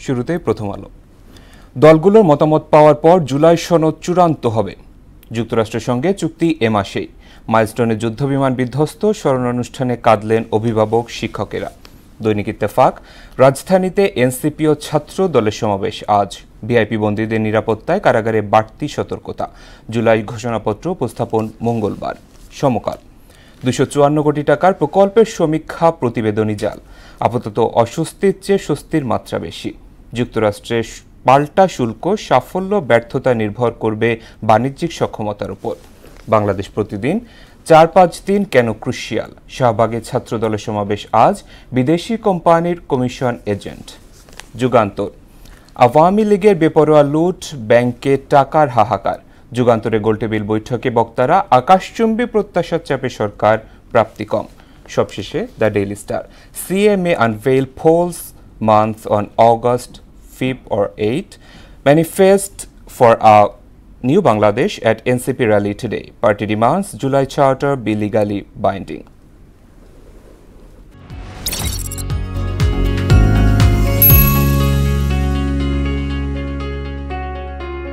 শুরুতেই প্রথম আলো। দলগুলোর মতামত পাওয়ার পর জুলাই সনদ চূড়ান্ত হবে। যুক্তরাষ্ট্রের সঙ্গে চুক্তি এ মাসেই। মাইলস্টোনে যুদ্ধবিমান বিধ্বস্ত, স্মরণানুষ্ঠানে কাঁদলেন অভিভাবক শিক্ষকেরা। দৈনিক ইত্তেফাক, রাজধানীতে এনসিপি ও ছাত্র দলের সমাবেশ আজ। ভিআইপি বন্দীদের নিরাপত্তায় কারাগারে বাড়তি সতর্কতা। জুলাই ঘোষণাপত্র উপস্থাপন মঙ্গলবার। সমকাল, 254 কোটি টাকার প্রকল্পের সমীক্ষা প্রতিবেদনী জাল। আপাতত অস্বস্তির চেয়ে স্বস্তির মাত্রা বেশি। যুক্তরাষ্ট্রের পাল্টা শুল্ক সাফল্য ব্যর্থতা নির্ভর করবে বাণিজ্যিক সক্ষমতার উপর। বাংলাদেশ প্রতিদিন, 4-5 দিন কেন ক্রুশিয়াল। শাহবাগে ছাত্রদলের সমাবেশ আজ। বিদেশি কোম্পানির কমিশন এজেন্ট। যুগান্তর, আওয়ামী লীগের বেপরোয়া লুট, ব্যাংকে টাকার হাহাকার। যুগান্তরে গোলটেবিল বৈঠকে বক্তারা, আকাশচুম্বী প্রত্যাশার চাপে সরকার, প্রাপ্তি কম। সবশেষে the daily star, CMA unveil polls month on August 5 or 8. Manifest for a new Bangladesh at NCP rally today. Party demands July charter be legally binding.